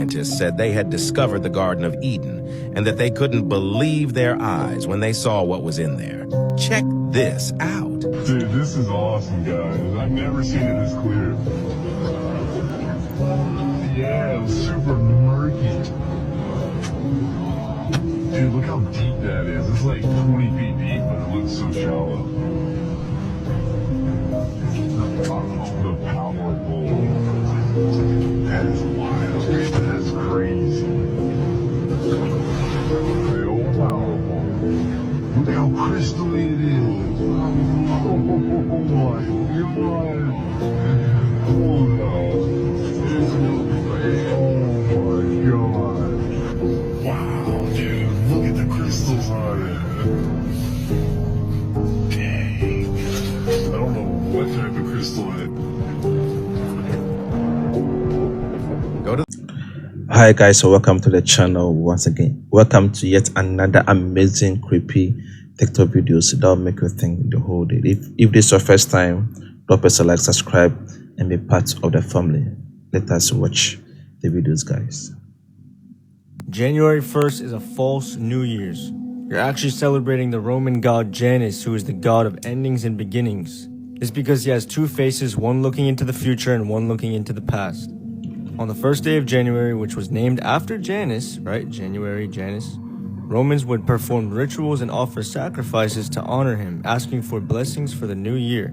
Scientists said they had discovered the Garden of Eden and that they couldn't believe their eyes when they saw what was in there. Check this out. Dude, this is awesome, guys. I've never seen it this clear. Yeah, it was super murky. Dude, look how deep that is. It's like 20 feet deep, but it looks so shallow. The powerful. That is wild. That's crazy. Real powerful. Look how crystally it is. Oh my God. Oh no. Oh my God. Wow, dude. Look at the crystals on it. Dang. I don't know what type of crystal it is. Hi guys, so welcome to the channel once again. Welcome to yet another amazing creepy TikTok videos that will make you think the whole day. If this is your first time, drop us a like, subscribe, and be part of the family. Let us watch the videos, guys. January 1st is a false New Year's. You're actually celebrating the Roman god Janus, who is the god of endings and beginnings. It's because he has two faces, one looking into the future and one looking into the past. On the first day of January, which was named after Janus, right? January, Janus. Romans would perform rituals and offer sacrifices to honor him, asking for blessings for the new year.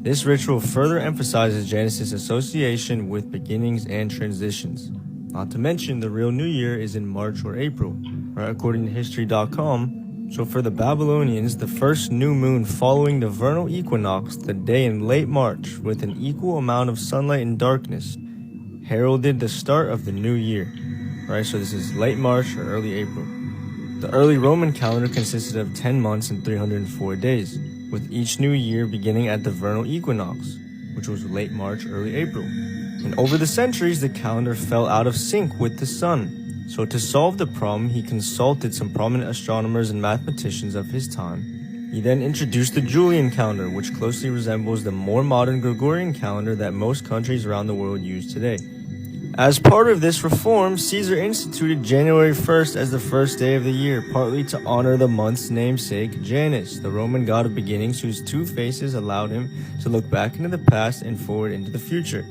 This ritual further emphasizes Janus' association with beginnings and transitions. Not to mention, the real new year is in March or April, right? According to History.com. So for the Babylonians, the first new moon following the vernal equinox, the day in late March, with an equal amount of sunlight and darkness, heralded the start of the new year, right? So this is late March or early April. The early Roman calendar consisted of 10 months and 304 days, with each new year beginning at the vernal equinox, which was late March, early April. And over the centuries, the calendar fell out of sync with the sun. So to solve the problem, he consulted some prominent astronomers and mathematicians of his time. He then introduced the Julian calendar, which closely resembles the more modern Gregorian calendar that most countries around the world use today. As part of this reform, Caesar instituted January 1st as the first day of the year, partly to honor the month's namesake, Janus, the Roman god of beginnings whose two faces allowed him to look back into the past and forward into the future.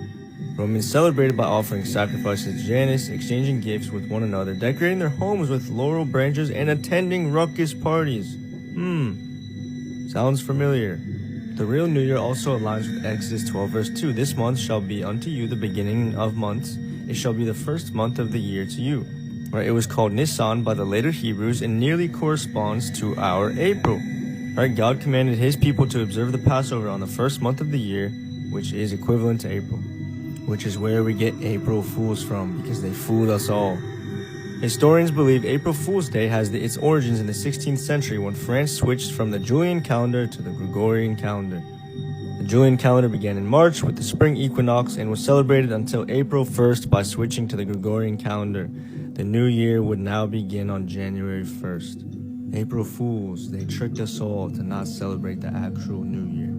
Romans celebrated by offering sacrifices to Janus, exchanging gifts with one another, decorating their homes with laurel branches, and attending ruckus parties. Sounds familiar. The real New Year also aligns with Exodus 12 verse 2. This month shall be unto you the beginning of months. It shall be the first month of the year to you. Right? It was called Nisan by the later Hebrews and nearly corresponds to our April. Right? God commanded his people to observe the Passover on the first month of the year, which is equivalent to April. Which is where we get April Fools from, because they fooled us all. Historians believe April Fool's Day has its origins in the 16th century when France switched from the Julian calendar to the Gregorian calendar. The Julian calendar began in March with the spring equinox and was celebrated until April 1st by switching to the Gregorian calendar. The new year would now begin on January 1st. April Fools, they tricked us all to not celebrate the actual new year.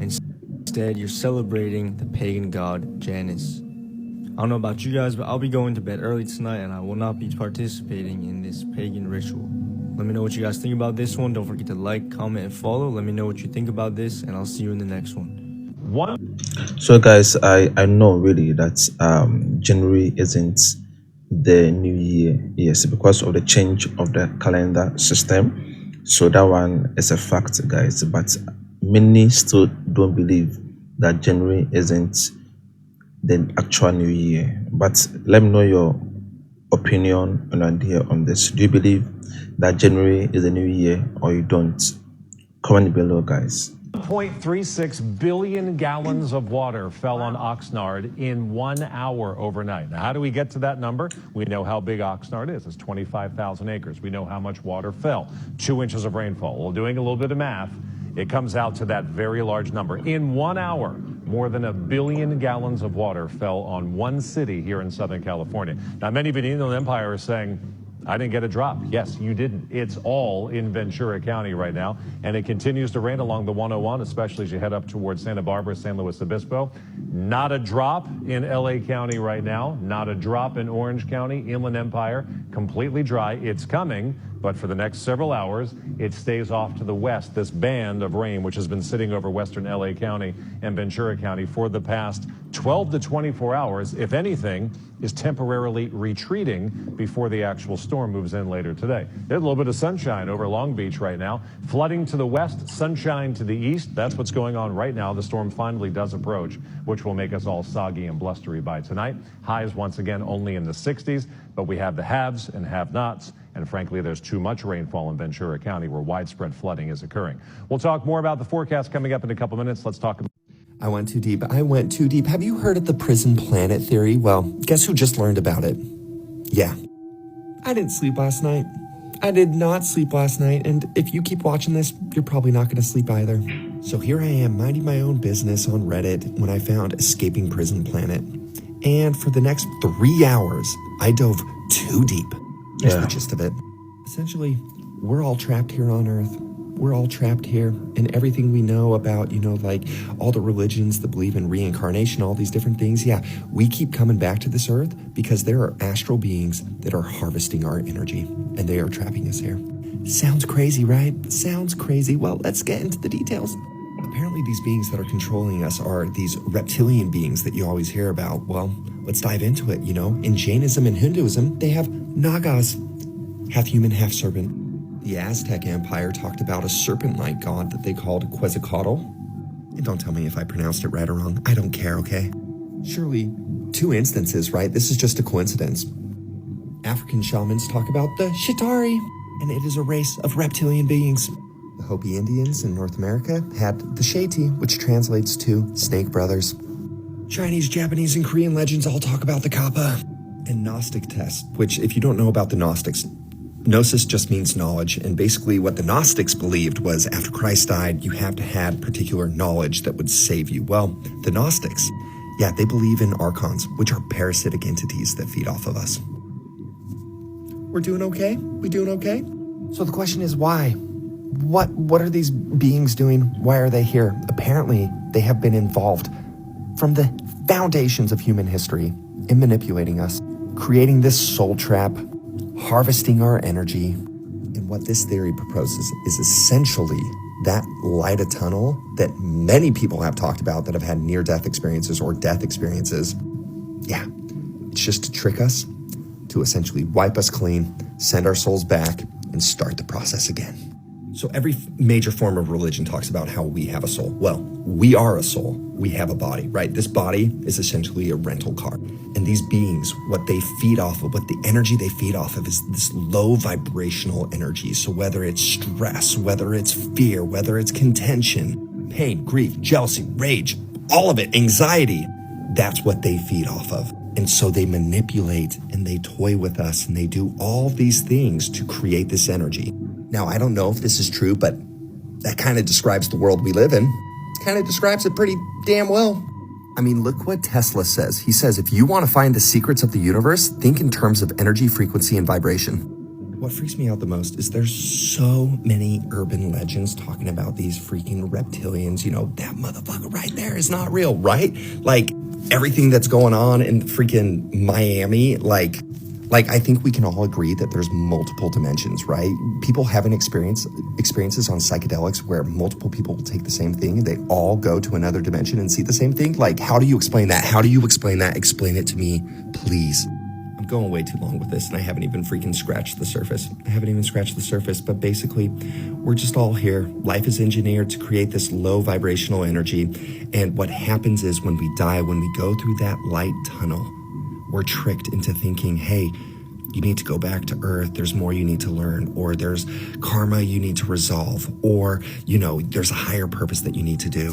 Instead, you're celebrating the pagan god Janus. I don't know about you guys, but I'll be going to bed early tonight and I will not be participating in this pagan ritual. Let me know what you guys think about this one. Don't forget to like, comment, and follow. Let me know what you think about this, and I'll see you in the next one. So guys, I know really that January isn't the new year, yes, because of the change of the calendar system. So that one is a fact, guys, but many still don't believe that January isn't the actual new year. But let me know your opinion and idea on this. Do you believe that January is a new year or you don't? Comment below, guys. 1.36 billion gallons of water fell on Oxnard in 1 hour overnight. Now, how do we get to that number? We know how big Oxnard is. It's 25,000 acres. We know how much water fell. 2 inches of rainfall. Well, doing a little bit of math, it comes out to that very large number. In 1 hour, more than 1 billion gallons of water fell on one city here in Southern California. Now, many of you in the Inland Empire are saying, I didn't get a drop. Yes, you didn't. It's all in Ventura County right now, and it continues to rain along the 101, especially as you head up towards Santa Barbara, San Luis Obispo. Not a drop in LA County right now. Not a drop in Orange County, Inland Empire. Completely dry. It's coming, but for the next several hours, it stays off to the west. This band of rain, which has been sitting over western LA County and Ventura County for the past 12 to 24 hours, if anything, is temporarily retreating before the actual storm moves in later today. There's a little bit of sunshine over Long Beach right now. Flooding to the west, sunshine to the east. That's what's going on right now. The storm finally does approach, which will make us all soggy and blustery by tonight. Highs once again only in the 60s, but we have the haves and have-nots. And frankly, there's too much rainfall in Ventura County where widespread flooding is occurring. We'll talk more about the forecast coming up in a couple minutes. Let's talk about... I went too deep. Have you heard of the prison planet theory? Well, guess who just learned about it? Yeah. I didn't sleep last night. I did not sleep last night, and if you keep watching this, you're probably not going to sleep either. So here I am, minding my own business on Reddit when I found Escaping Prison Planet. And for the next 3 hours, I dove too deep. Here's the gist of it. Essentially, we're all trapped here on Earth. We're all trapped here, and everything we know about, like all the religions that believe in reincarnation, all these different things, we keep coming back to this Earth because there are astral beings that are harvesting our energy, and they are trapping us here. Sounds crazy, right? Sounds crazy. Well, let's get into the details. Apparently, these beings that are controlling us are these reptilian beings that you always hear about. Well, let's dive into it, In Jainism and Hinduism, they have Nagas, half human, half serpent. The Aztec Empire talked about a serpent-like god that they called Quetzalcoatl. And don't tell me if I pronounced it right or wrong. I don't care, okay? Surely, 2 instances, right? This is just a coincidence. African shamans talk about the Shitari, and it is a race of reptilian beings. The Hopi Indians in North America had the Sheti, which translates to snake brothers. Chinese, Japanese, and Korean legends all talk about the Kappa. And Gnostic tests, which if you don't know about the Gnostics, Gnosis just means knowledge, and basically what the Gnostics believed was after Christ died, you have to have particular knowledge that would save you. Well, the Gnostics, they believe in archons, which are parasitic entities that feed off of us. We're doing okay? We doing okay? So the question is why? What are these beings doing? Why are they here? Apparently, they have been involved from the foundations of human history in manipulating us, creating this soul trap, harvesting our energy. And what this theory proposes is essentially that light a tunnel that many people have talked about that have had near-death experiences or death experiences. It's just to trick us, to essentially wipe us clean, send our souls back, and start the process again. So every major form of religion talks about how we have a soul. Well, we are a soul. We have a body, right? This body is essentially a rental car. And these beings, what they feed off of, what the energy they feed off of is this low vibrational energy. So whether it's stress, whether it's fear, whether it's contention, pain, grief, jealousy, rage, all of it, anxiety, that's what they feed off of. And so they manipulate and they toy with us and they do all these things to create this energy. Now, I don't know if this is true, but that kind of describes the world we live in. It kind of describes it pretty damn well. I mean, look what Tesla says. He says, if you want to find the secrets of the universe, think in terms of energy, frequency, and vibration. What freaks me out the most is there's so many urban legends talking about these freaking reptilians. That motherfucker right there is not real, right? Like, everything that's going on in freaking Miami, like I think we can all agree that there's multiple dimensions, right? People having experiences on psychedelics where multiple people will take the same thing and they all go to another dimension and see the same thing. Like, how do you explain that? How do you explain that? Explain it to me, please. I'm going way too long with this and I haven't even freaking scratched the surface. But basically, we're just all here. Life is engineered to create this low vibrational energy. And what happens is when we die, when we go through that light tunnel, we're tricked into thinking, hey, you need to go back to Earth. There's more you need to learn, or there's karma you need to resolve, or, there's a higher purpose that you need to do.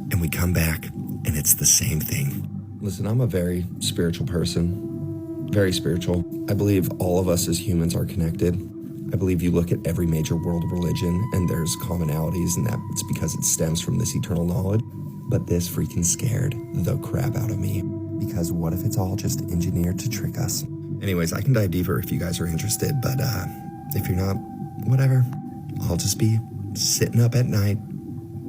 And we come back and it's the same thing. Listen, I'm a very spiritual person, very spiritual. I believe all of us as humans are connected. I believe you look at every major world religion and there's commonalities, and that it's because it stems from this eternal knowledge. But this freaking scared the crap out of me. Because what if it's all just engineered to trick us? Anyways, I can dive deeper if you guys are interested, but if you're not, whatever. I'll just be sitting up at night,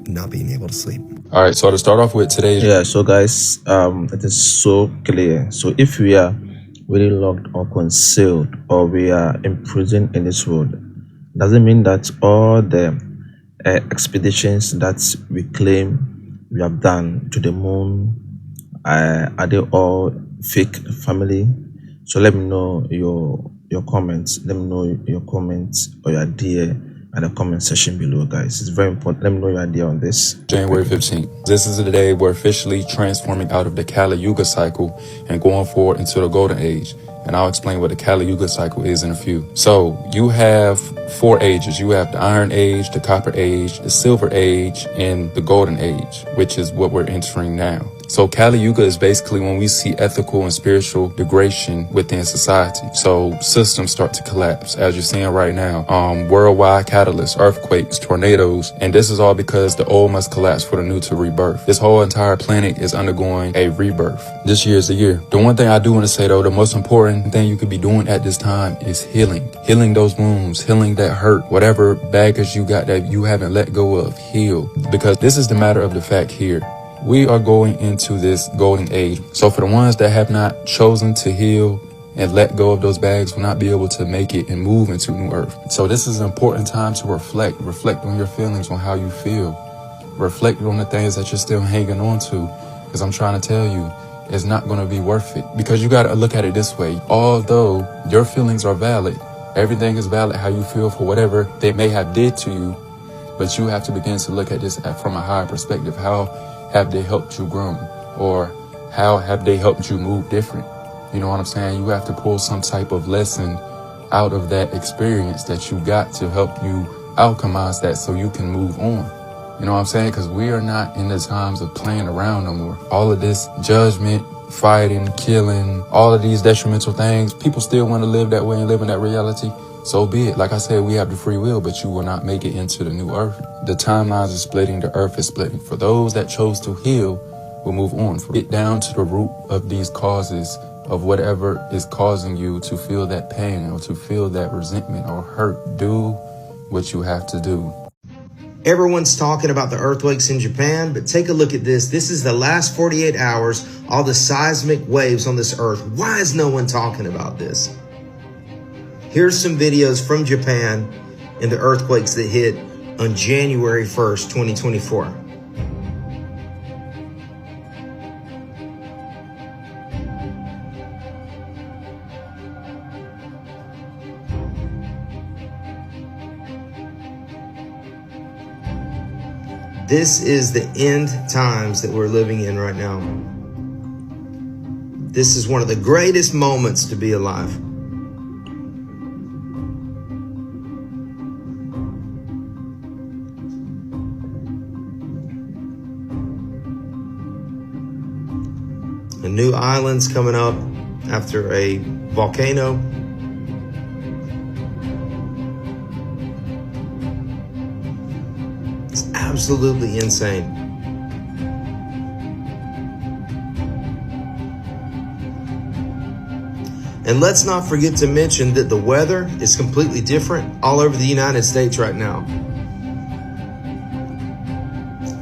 not being able to sleep. All right, so to start off with today's... Yeah, so guys, it is so clear. So if we are really locked or concealed, or we are imprisoned in this world, doesn't mean that all the expeditions that we claim we have done to the moon, are they all fake, family? So let me know your comments. Let me know your comments or your idea at the comment section below, guys. It's very important. Let me know your idea on this. January 15th. This is the day we're officially transforming out of the Kali Yuga cycle and going forward into the Golden Age. And I'll explain what the Kali Yuga cycle is in a few. So you have 4 ages. You have the Iron Age, the Copper Age, the Silver Age, and the Golden Age, which is what we're entering now. So Kali Yuga is basically when we see ethical and spiritual degradation within society. So systems start to collapse, as you're seeing right now. Worldwide catalysts, earthquakes, tornadoes, and this is all because the old must collapse for the new to rebirth. This whole entire planet is undergoing a rebirth. This year is the year. The one thing I do want to say though, the most important thing you could be doing at this time is healing. Healing those wounds, healing that hurt, whatever baggage you got that you haven't let go of, heal. Because this is the matter of the fact here. We are going into this golden age. So for the ones that have not chosen to heal and let go of those bags, will not be able to make it and move into new earth. So this is an important time to reflect. Reflect on your feelings, on how you feel. Reflect on the things that you're still hanging on to. Because I'm trying to tell you, it's not going to be worth it. Because you got to look at it this way. Although your feelings are valid, everything is valid, how you feel for whatever they may have did to you. But you have to begin to look at this from a higher perspective. How have they helped you grow? Or how have they helped you move different? You know what I'm saying? You have to pull some type of lesson out of that experience that you got to help you alchemize that so you can move on. You know what I'm saying? Because we are not in the times of playing around no more. All of this judgment, fighting, killing, all of these detrimental things, people still want to live that way and live in that reality. So be it. Like I said, we have the free will, but you will not make it into the new earth. The timelines are splitting, the earth is splitting. For those that chose to heal, will move on. Get down to the root of these causes of whatever is causing you to feel that pain or to feel that resentment or hurt. Do what you have to do. Everyone's talking about the earthquakes in Japan, but take a look at this. This is the last 48 hours, all the seismic waves on this earth. Why is no one talking about this? Here's some videos from Japan and the earthquakes that hit on January 1st, 2024. This is the end times that we're living in right now. This is one of the greatest moments to be alive. A new island's coming up after a volcano. It's absolutely insane. And let's not forget to mention that the weather is completely different all over the United States right now.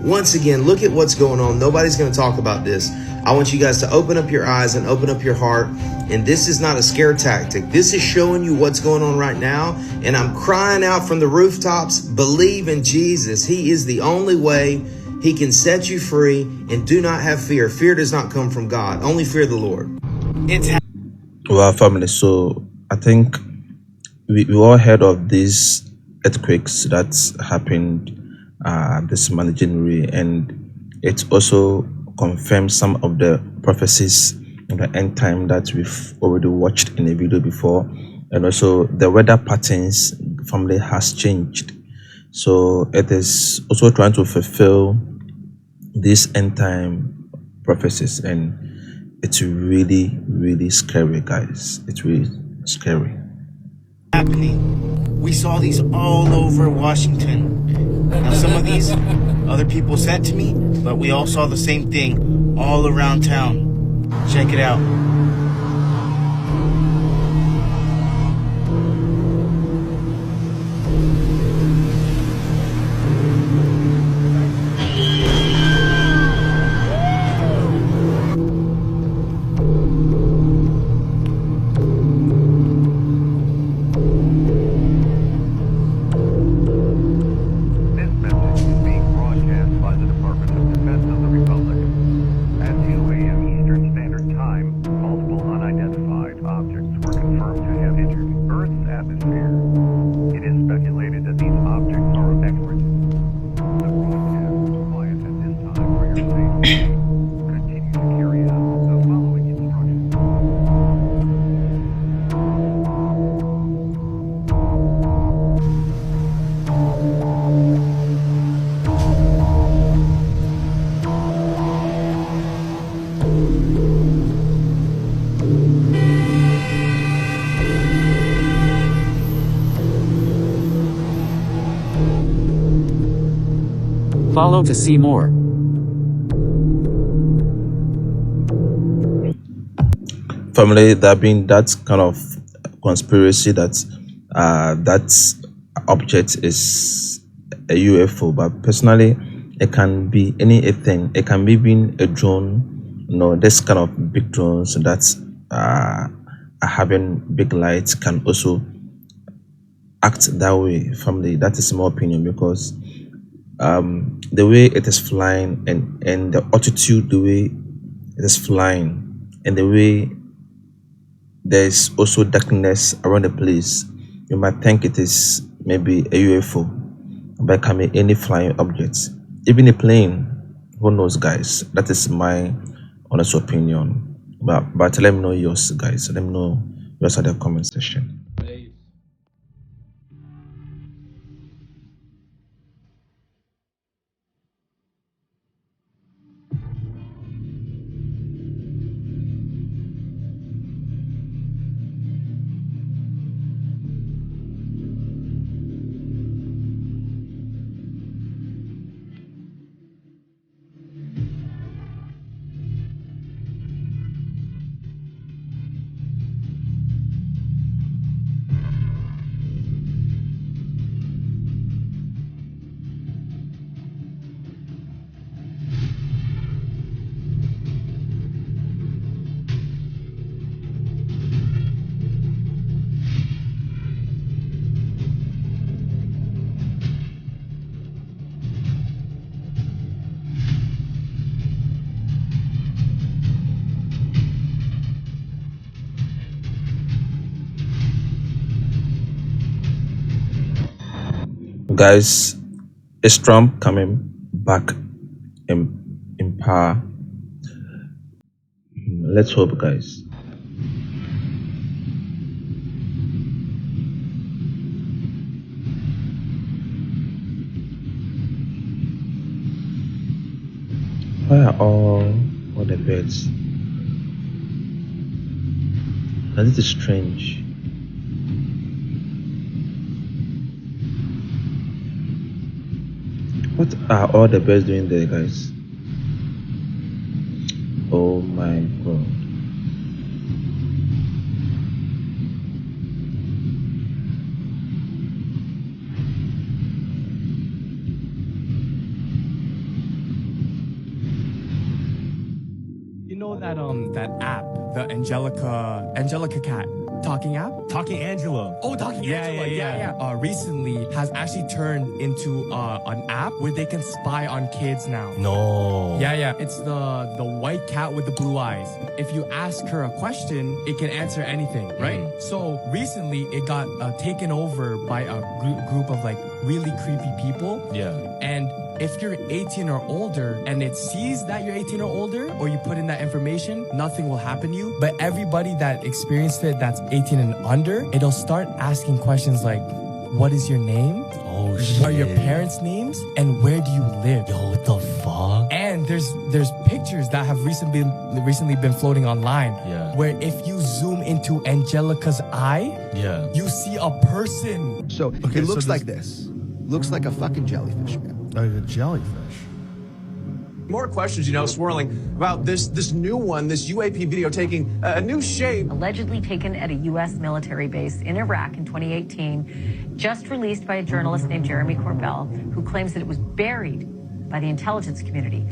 Once again, look at what's going on. Nobody's going to talk about this. I want you guys to open up your eyes and open up your heart. And this is not a scare tactic. This is showing you what's going on right now. And I'm crying out from the rooftops, believe in Jesus. He is the only way. He can set you free, and do not have fear. Fear does not come from God. Only fear the Lord. Well, family, so I think we all heard of these earthquakes that happened this month, January, and it also confirms some of the prophecies of the end time that we've already watched in a video before. And also the weather patterns, family, has changed. So it is also trying to fulfill these end time prophecies, and it's really, really scary, guys. It's really scary. Happening. We saw these all over Washington. Now some of these other people said to me, but we all saw the same thing all around town. Check it out. confirmed to have entered Earth's atmosphere. It is speculated that these objects are of experts. The broadcast is quiet at this time for your safety. Continue to carry out the following instructions. Follow to see more. Family, that being that kind of conspiracy that that object is a UFO, but personally, it can be anything. It can be even a drone. You know, this kind of big drones that are having big lights can also act that way. Family, that is my opinion, because the way it is flying and the altitude, the way it is flying, and the way there's also darkness around the place, you might think it is maybe a UFO, but it can be any flying object, even a plane. Who knows, guys? That is my honest opinion. But let me know yours, guys. Let me know yours at the comment section. Guys, is Trump coming back in power? Let's hope, guys. Where are all the birds? That is strange. What are all the birds doing there, guys? Oh my god. You know that app, the Angelica cat talking app? Talking Angela. Oh, Talking Angela. Yeah. Recently has actually turned into an app where they can spy on kids now. No. Yeah. It's the white cat with the blue eyes. If you ask her a question, it can answer anything, right? So recently it got taken over by a group of like really creepy people. Yeah. And if you're 18 or older and it sees that you're 18 or older, or you put in that information, nothing will happen to you. But everybody that experienced it that's 18 and under, it'll start asking questions like, what is your name? Oh shit. What are your parents' names? And where do you live? Yo, what the fuck? And there's pictures that have recently been floating online. Yeah. Where if you zoom into Angelica's eye, Yeah. you see a person. So Okay, it so looks like this. Looks like a fucking jellyfish, man. Like a jellyfish. More questions, swirling about this new one, this UAP video taking a new shape. Allegedly taken at a U.S. military base in Iraq in 2018, just released by a journalist named Jeremy Corbell, who claims that it was buried by the intelligence community.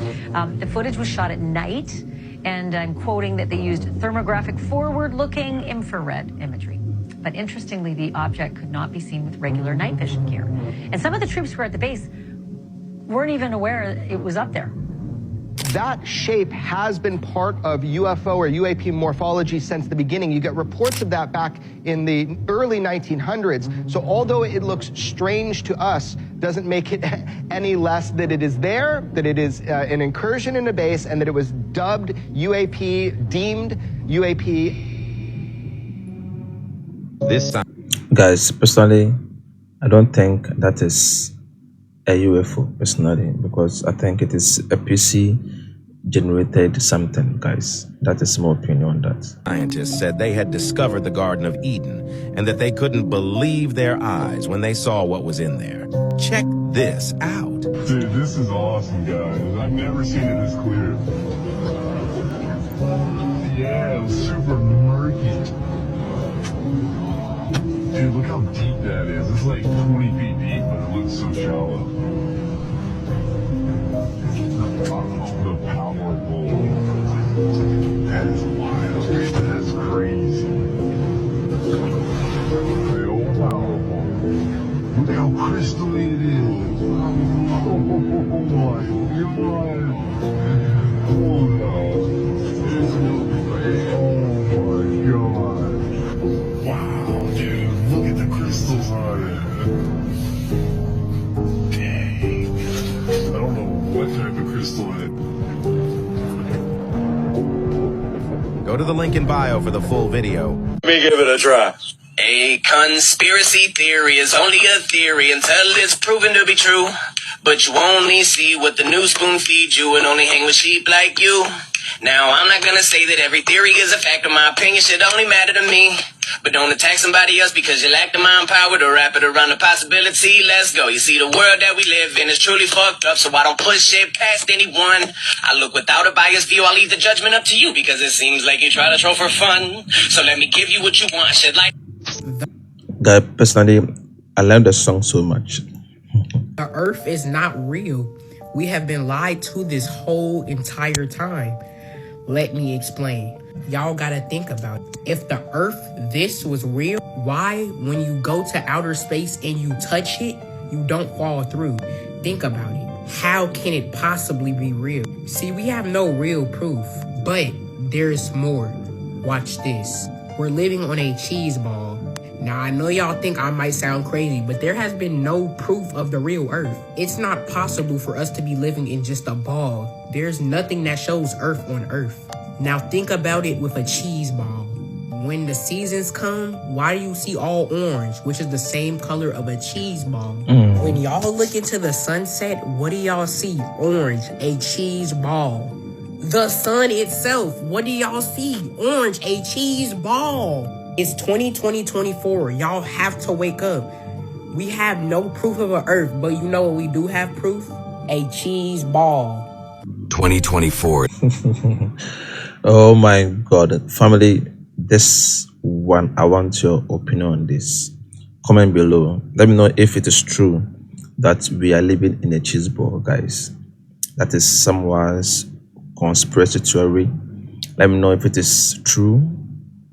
The footage was shot at night, and I'm quoting that they used thermographic forward-looking infrared imagery. But interestingly, the object could not be seen with regular night vision gear. And some of the troops who were at the base weren't even aware it was up there. that shape has been part of UFO or UAP morphology since the beginning. You get reports of that back in the early 1900s. So although it looks strange to us, doesn't make it any less that it is there, that it is an incursion in a base, and that it was dubbed UAP, deemed UAP. Guys, personally, I don't think that is a UFO, personally, because I think it is a PC generated something, guys. That is my opinion on that. Scientists said they had discovered the Garden of Eden and that they couldn't believe their eyes when they saw what was in there. Check this out. Dude, this is awesome, guys. I've never seen it this clear. Yeah, it was super murky. Dude, look how deep that is. It's like 20 feet deep, but it looks so shallow. The powerful. That is wild. That's crazy. The old powerful. Look how crystally it is. Oh my god. Oh no. There's no way. Oh my god. Wow, dude. Look at the crystals on it. Dang. I don't know what type of crystal it is. Go to the link in bio for the full video. Let me give it a try. A conspiracy theory is only a theory until it's proven to be true. But you only see what the new spoon feeds you and only hang with sheep like you. Now, I'm not gonna say that every theory is a fact, or my opinion should only matter to me. But don't attack somebody else because you lack the mind power to wrap it around the possibility. Let's go. You see, the world that we live in is truly fucked up, so I don't push it past anyone. I look without a biased view. I'll leave the judgment up to you because it seems like you try to troll for fun. So let me give you what you want. Shit like... Guy, personally, I love the song so much. The earth is not real. We have been lied to this whole entire time. Let me explain. Y'all gotta think about it. If the earth, this was real, why when you go to outer space and you touch it, you don't fall through? Think about it. How can it possibly be real? See, we have no real proof, but there's more. Watch this. We're living on a cheese ball. Now, I know y'all think I might sound crazy, but there has been no proof of the real Earth. It's not possible for us to be living in just a ball. There's nothing that shows Earth on Earth. Now, think about it with a cheese ball. When the seasons come, why do you see all orange, which is the same color of a cheese ball? When y'all look into the sunset, what do y'all see? Orange, a cheese ball. The sun itself, what do y'all see? Orange, a cheese ball. It's 2024. Y'all have to wake up. We have no proof of an Earth, but you know what we do have proof? A cheese ball. 2024. Oh my god. Family, this one, I want your opinion on this. Comment below. Let me know if it is true that we are living in a cheese ball, guys. That is someone's conspiracy theory. Let me know if it is true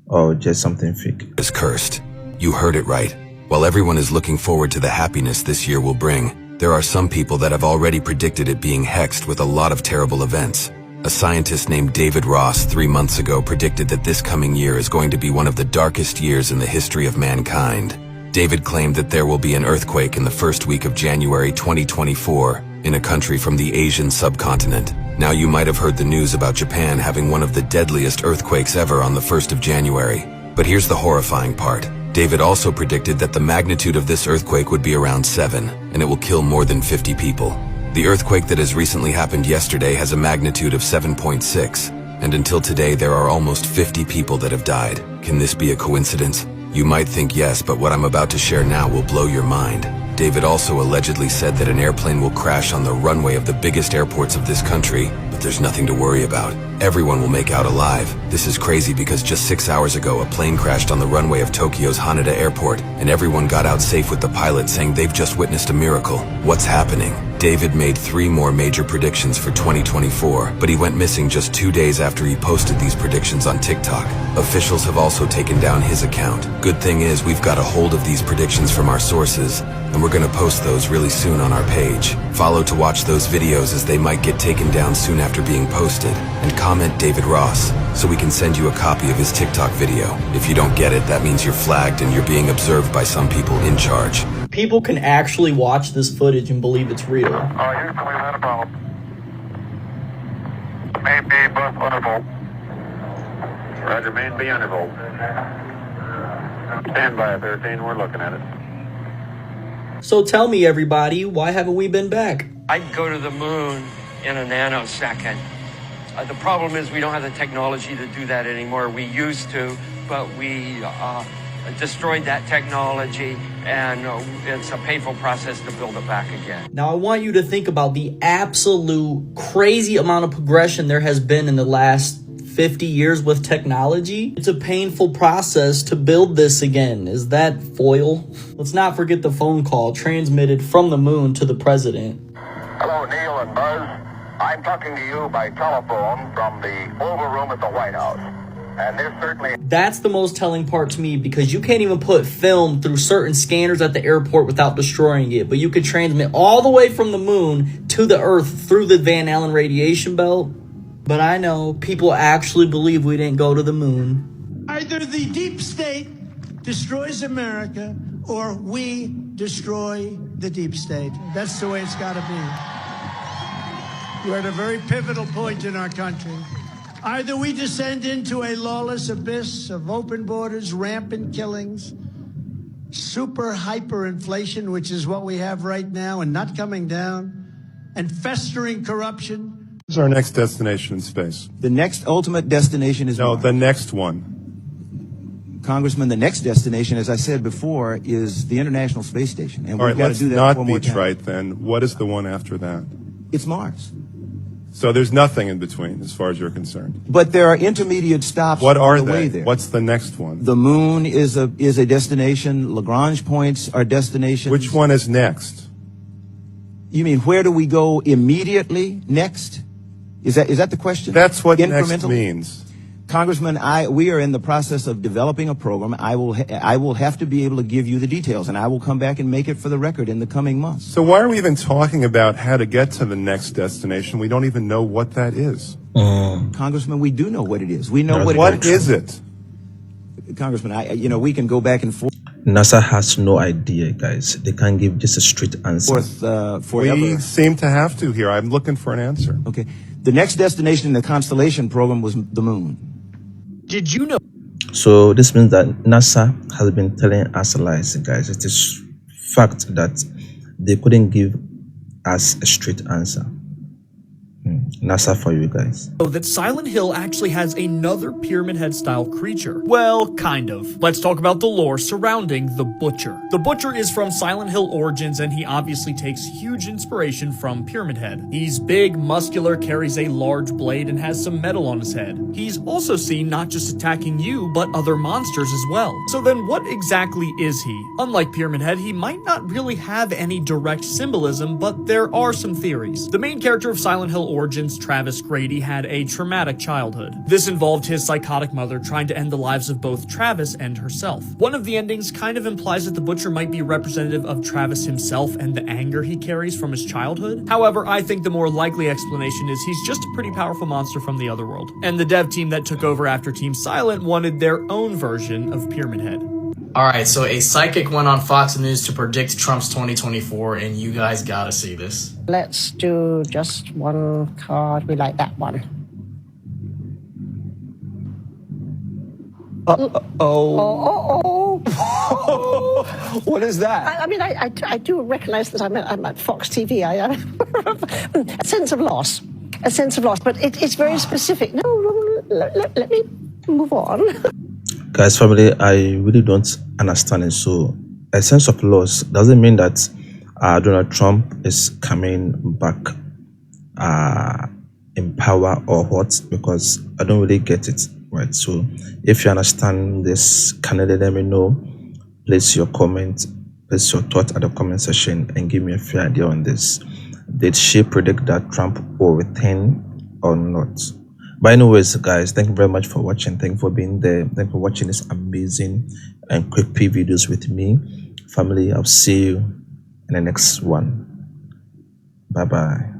or just something fake. Is cursed. You heard it right. While everyone is looking forward to the happiness this year will bring, there are some people that have already predicted it being hexed with a lot of terrible events. A scientist named David Ross 3 months ago predicted that this coming year is going to be one of the darkest years in the history of mankind. David claimed that there will be an earthquake in the first week of January 2024 in a country from the Asian subcontinent. Now, you might have heard the news about Japan having one of the deadliest earthquakes ever on the 1st of January. But here's the horrifying part. David also predicted that the magnitude of this earthquake would be around 7, and it will kill more than 50 people. The earthquake that has recently happened yesterday has a magnitude of 7.6, and until today there are almost 50 people that have died. Can this be a coincidence? You might think yes, but what I'm about to share now will blow your mind. David also allegedly said that an airplane will crash on the runway of the biggest airports of this country, but there's nothing to worry about. Everyone will make out alive. This is crazy because just 6 hours ago, a plane crashed on the runway of Tokyo's Haneda Airport, and everyone got out safe with the pilot saying they've just witnessed a miracle. What's happening? David made 3 more major predictions for 2024, but he went missing just 2 days after he posted these predictions on TikTok. Officials have also taken down his account. Good thing is we've got a hold of these predictions from our sources, and we're gonna post those really soon on our page. Follow to watch those videos as they might get taken down soon after being posted, and comment David Ross so we can send you a copy of his TikTok video. If you don't get it, that means you're flagged and you're being observed by some people in charge. People can actually watch this footage and believe it's real. Oh, Houston, we've had a problem. Main B, bus undervolt. Roger, main B undervolt. Stand by 13, we're looking at it. So tell me, everybody, why haven't we been back? I'd go to the moon in a nanosecond. The problem is we don't have the technology to do that anymore. We used to, but we destroyed that technology, and it's a painful process to build it back again. Now, I want you to think about the absolute crazy amount of progression there has been in the last 50 years with technology. It's a painful process to build this again. Is that foil? Let's not forget the phone call transmitted from the moon to the president. Hello, Neil and Buzz. I'm talking to you by telephone from the Oval Room at the White House. And there's certainly... That's the most telling part to me, because you can't even put film through certain scanners at the airport without destroying it, but you could transmit all the way from the moon to the Earth through the Van Allen radiation belt. But I know people actually believe we didn't go to the moon. Either the deep state destroys America, or we destroy the deep state. That's the way it's got to be. We're at a very pivotal point in our country. Either we descend into a lawless abyss of open borders, rampant killings, super hyperinflation, which is what we have right now and not coming down, and festering corruption. What's our next destination in space? The next ultimate destination is... No, the next one. Congressman, the next destination, as I said before, is the International Space Station. And All we've right, got let's to do that not one be more time. trite then. What is the one after that? It's Mars. So there's nothing in between as far as you're concerned. But there are intermediate stops What are on the way they? there. What's the next one? The moon is a destination. Lagrange points are destinations. Which one is next? You mean where do we go immediately next? Is that the question? That's what next means. Congressman, we are in the process of developing a program. I will have to be able to give you the details, and I will come back and make it for the record in the coming months. So why are we even talking about how to get to the next destination? We don't even know what that is. Congressman, we do know what it is. We know what it is. What is it? Congressman, we can go back and forth. NASA has no idea, guys. They can't give just a straight answer. We seem to have to here. I'm looking for an answer. Okay. The next destination in the Constellation program was the moon. Did you know? So this means that NASA has been telling us lies, guys. It is fact that they couldn't give us a straight answer. NASA for you guys. So that Silent Hill actually has another Pyramid Head style creature. Well, kind of. Let's talk about the lore surrounding the Butcher. The Butcher is from Silent Hill Origins, and he obviously takes huge inspiration from Pyramid Head. He's big, muscular, carries a large blade, and has some metal on his head. He's also seen not just attacking you, but other monsters as well. So then what exactly is he? Unlike Pyramid Head, he might not really have any direct symbolism, but there are some theories. The main character of Silent Hill Origins, Travis Grady, had a traumatic childhood. This involved his psychotic mother trying to end the lives of both Travis and herself. One of the endings kind of implies that the Butcher might be representative of Travis himself and the anger he carries from his childhood. However, I think the more likely explanation is he's just a pretty powerful monster from the other world. And the dev team that took over after Team Silent wanted their own version of Pyramid Head. Alright, so a psychic went on Fox News to predict Trump's 2024, and you guys gotta see this. Let's do just one card. We like that one. What is that? I mean, I do recognize that I'm at Fox TV. A sense of loss. A sense of loss. But it's very specific. No, let me move on. Guys, family, I really don't understand it. So a sense of loss doesn't mean that Donald Trump is coming back in power or what, because I don't really get it, right? So if you understand this, kindly let me know. Place your comment, place your thought at the comment section and give me a fair idea on this. Did she predict that Trump will return or not? But anyways, guys, thank you very much for watching. Thank you for being there. Thank you for watching this amazing and creepy videos with me. Family, I'll see you in the next one. Bye-bye.